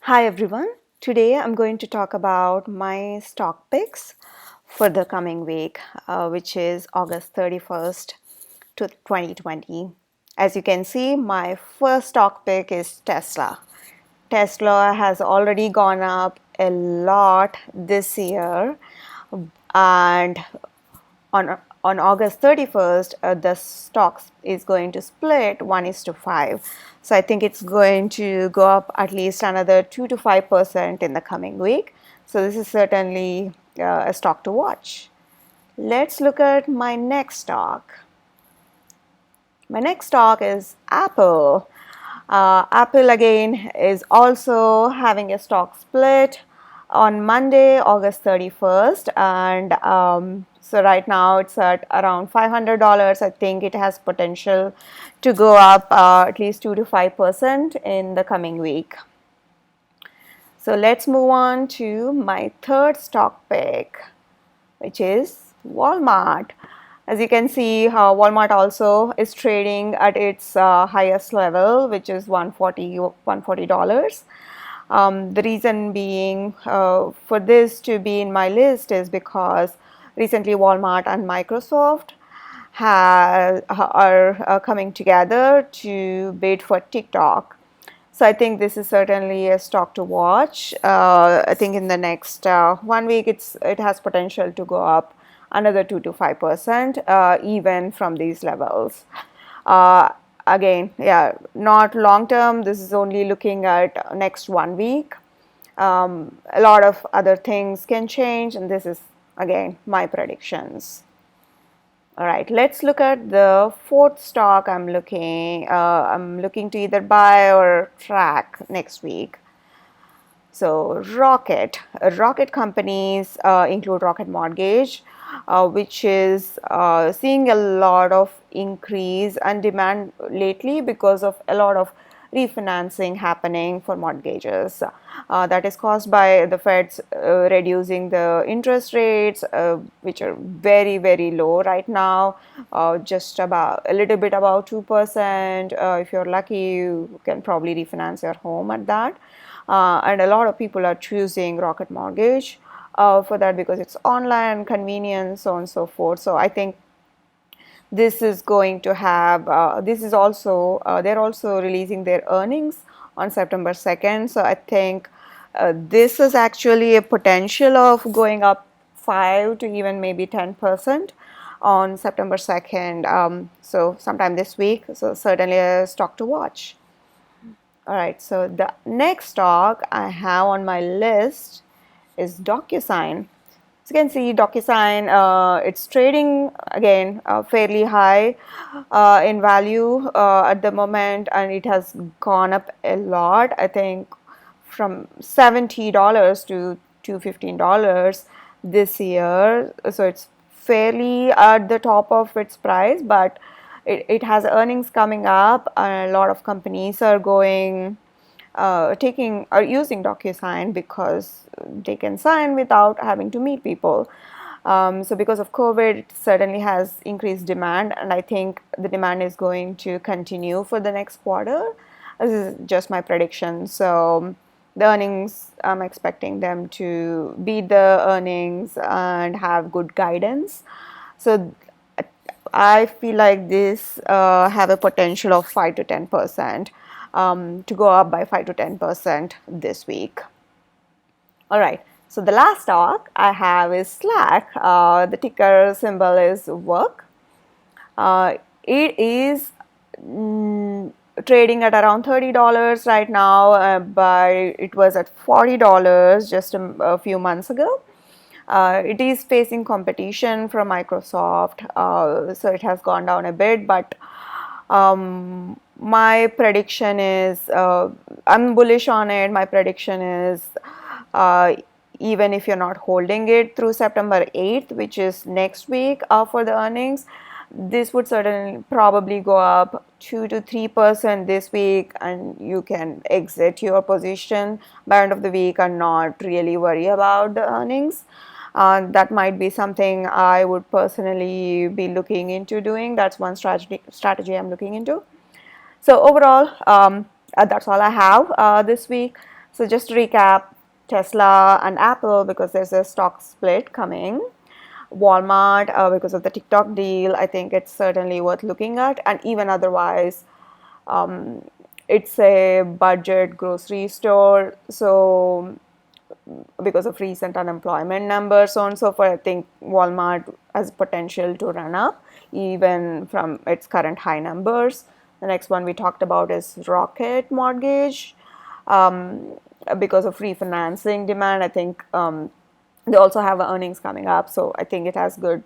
Hi everyone. Today I'm going to talk about my stock picks for the coming week, which is August 31st to 2020. As you can see, my first stock pick is Tesla. Tesla has already gone up a lot this year, and on August 31st, the stocks is going to split 1:5. So I think it's going to go up at least another 2 to 5% in the coming week. So this is certainly a stock to watch. Let's look at my next stock. My next stock is Apple. Apple again is also having a stock split on Monday, August 31st, and so right now it's at around $500. I think it has potential to go up at least 2 to 5% in the coming week. So let's move on to my third stock pick, which is Walmart. As you can see, Walmart also is trading at its highest level, which is $140. The reason being for this to be in my list is because recently Walmart and Microsoft are coming together to bid for TikTok. So I think this is certainly a stock to watch. I think in the next 1 week, it has potential to go up another 2 to 5%, even from these levels. Uh, Again, yeah, not long term. This is only looking at next 1 week. A lot of other things can change, and this is again my predictions. All right, let's look at the fourth stock I'm looking. I'm looking to either buy or track next week. So Rocket companies include Rocket Mortgage, which is seeing a lot of increase and demand lately because of a lot of refinancing happening for mortgages. That is caused by the Feds reducing the interest rates, which are very, very low right now, just about a little bit above 2%. If you're lucky, you can probably refinance your home at that. And a lot of people are choosing Rocket Mortgage for that because it's online, convenience, so on and so forth. So I think this is going to have, this is also, they're also releasing their earnings on September 2nd. So I think this is actually a potential of going up 5 to even maybe 10% on September 2nd. So sometime this week. So certainly a stock to watch. All right, so the next stock I have on my list is DocuSign. As you can see, DocuSign, it's trading again fairly high in value at the moment, and it has gone up a lot. I think from $70 to $215 this year. So it's fairly at the top of its price, but it has earnings coming up, and a lot of companies are going using DocuSign because they can sign without having to meet people. So because of COVID, it certainly has increased demand, and I think the demand is going to continue for the next quarter. This is just my prediction. So the earnings, I'm expecting them to beat the earnings and have good guidance. So I feel like this have a potential of 5 to 10% to go up by 5 to 10% this week. All right. So the last stock I have is Slack. The ticker symbol is WORK. It is trading at around $30 right now, but it was at $40 just a few months ago. It is facing competition from Microsoft, so it has gone down a bit, but my prediction is I'm bullish on it. My prediction is even if you're not holding it through September 8th, which is next week for the earnings, this would certainly probably go up 2 to 3% this week, and you can exit your position by end of the week and not really worry about the earnings. That might be something I would personally be looking into doing. That's one strategy I'm looking into. So overall, that's all I have this week. So just to recap, Tesla and Apple, because there's a stock split coming. Walmart, because of the TikTok deal, I think it's certainly worth looking at. And even otherwise, um, it's a budget grocery store. So because of recent unemployment numbers, so on and so forth, I think Walmart has potential to run up even from its current high numbers. The next one we talked about is Rocket Mortgage. Um, because of refinancing demand, I think they also have earnings coming up, so I think it has good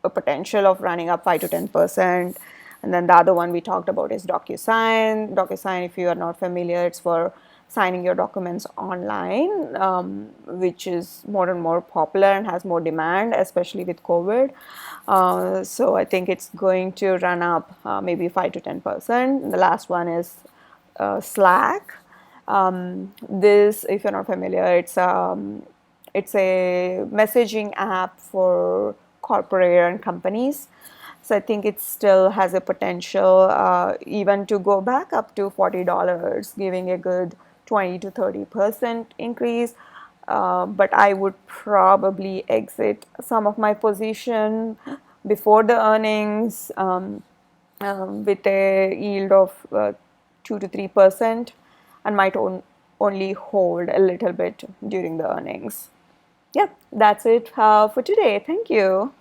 potential of running up 5 to 10%. And then the other one we talked about is DocuSign. DocuSign, if you are not familiar, it's for signing your documents online, which is more and more popular and has more demand, especially with COVID. So I think it's going to run up maybe 5 to 10%. And the last one is Slack. This, if you're not familiar, it's a messaging app for corporate and companies. So I think it still has a potential even to go back up to $40, giving a good 20 to 30% increase. But I would probably exit some of my position before the earnings with a yield of 2 to 3%, and might only hold a little bit during the earnings. Yeah, that's it for today. Thank you.